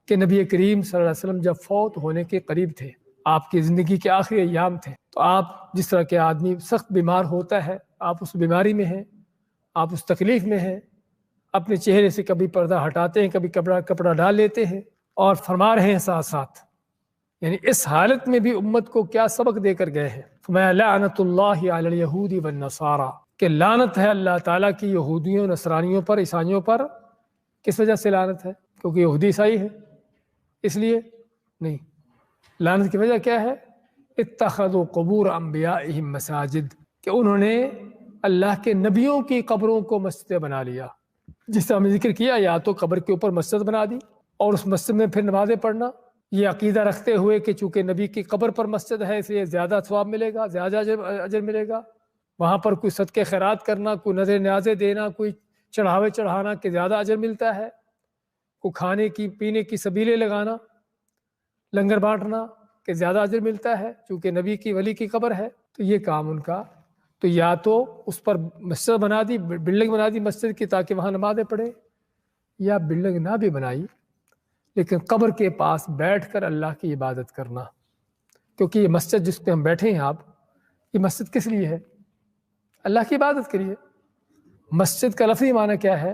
کہ نبی کریم صلی اللہ علیہ وسلم جب فوت ہونے کے قریب تھے، آپ کی زندگی کے آخری ایام تھے، تو آپ جس طرح کے آدمی سخت بیمار ہوتا ہے، آپ اس بیماری میں ہیں، آپ اس تکلیف میں ہیں، اپنے چہرے سے کبھی پردہ ہٹاتے ہیں، کبھی کپڑا ڈال لیتے ہیں، اور فرما رہے ہیں ساتھ ساتھ، یعنی اس حالت میں بھی امت کو کیا سبق دے کر گئے ہیں۔ فرمایا لعنت اللہ علی الیہود والنصارى، کہ لعنت ہے اللہ تعالیٰ کی یہودیوں، نصرانیوں پر، عیسائیوں پر۔ کس وجہ سے لعنت ہے؟ کیونکہ یہودی عیسائی ہے اس لیے نہیں، لعنت کی وجہ کیا ہے؟ اتخذوا قبور انبیائہم مساجد، کہ انہوں نے اللہ کے نبیوں کی قبروں کو مسجد بنا لیا۔ جس طرح ہم نے ذکر کیا، یا تو قبر کے اوپر مسجد بنا دی اور اس مسجد میں پھر نمازیں پڑھنا، یہ عقیدہ رکھتے ہوئے کہ چونکہ نبی کی قبر پر مسجد ہے اس لیے زیادہ ثواب ملے گا، زیادہ اجر ملے گا، وہاں پر کوئی صدقے خیرات کرنا، کوئی نذر نیازیں دینا، کوئی چڑھاوے چڑھانا کہ زیادہ اجر ملتا ہے، کوئی کھانے کی پینے کی سبیلیں لگانا، لنگر بانٹنا کہ زیادہ اجر ملتا ہے چونکہ نبی کی ولی کی قبر ہے۔ تو یہ کام ان کا، تو یا تو اس پر مسجد بنا دی، بلڈنگ بنا دی مسجد کی تاکہ وہاں نمازیں پڑھے، یا بلڈنگ نہ بھی بنائی لیکن قبر کے پاس بیٹھ کر اللہ کی عبادت کرنا، کیونکہ یہ مسجد جس پہ ہم بیٹھے ہیں آپ، یہ مسجد کس لیے ہے؟ اللہ کی عبادت کے لیے۔ مسجد کا لفظی معنی کیا ہے؟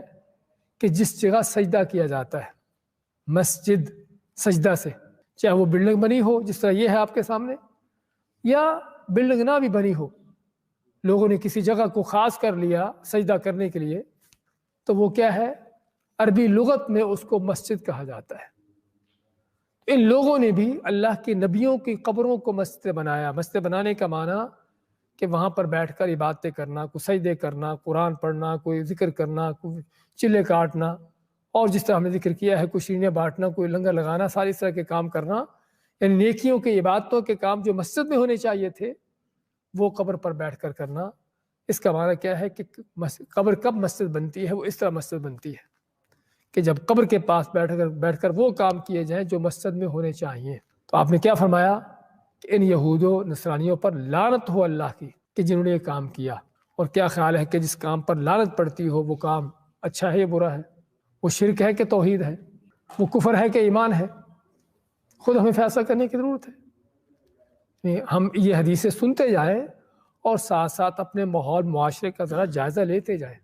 کہ جس جگہ سجدہ کیا جاتا ہے، مسجد سجدہ سے، چاہے وہ بلڈنگ بنی ہو جس طرح یہ ہے آپ کے سامنے، یا بلڈنگ نہ بھی بنی ہو، لوگوں نے کسی جگہ کو خاص کر لیا سجدہ کرنے کے لیے، تو وہ کیا ہے؟ عربی لغت میں اس کو مسجد کہا جاتا ہے۔ ان لوگوں نے بھی اللہ کے نبیوں کی قبروں کو مسجد بنایا۔ مسجد بنانے کا معنی کہ وہاں پر بیٹھ کر عبادتیں کرنا، کوئی سجدے کرنا، قرآن پڑھنا، کوئی ذکر کرنا، کوئی چلے کاٹنا، اور جس طرح ہم نے ذکر کیا ہے کوئی شیرینیاں بانٹنا، کوئی لنگر لگانا، ساری اس طرح کے کام کرنا، یعنی نیکیوں کے، عبادتوں کے کام جو مسجد میں ہونے چاہیے تھے وہ قبر پر بیٹھ کر کرنا۔ اس کا معنی کیا ہے کہ قبر کب مسجد بنتی ہے؟ وہ اس طرح مسجد بنتی ہے کہ جب قبر کے پاس بیٹھ کر وہ کام کیے جائیں جو مسجد میں ہونے چاہیے۔ تو آپ نے کیا فرمایا کہ ان یہود و نصرانیوں پر لعنت ہو اللہ کی کہ جنہوں نے یہ کام کیا۔ اور کیا خیال ہے کہ جس کام پر لعنت پڑتی ہو وہ کام اچھا ہے یا برا ہے؟ وہ شرک ہے کہ توحید ہے؟ وہ کفر ہے کہ ایمان ہے؟ خود ہمیں فیصلہ کرنے کی ضرورت ہے۔ ہم یہ حدیثیں سنتے جائیں اور ساتھ ساتھ اپنے ماحول معاشرے کا ذرا جائزہ لیتے جائیں۔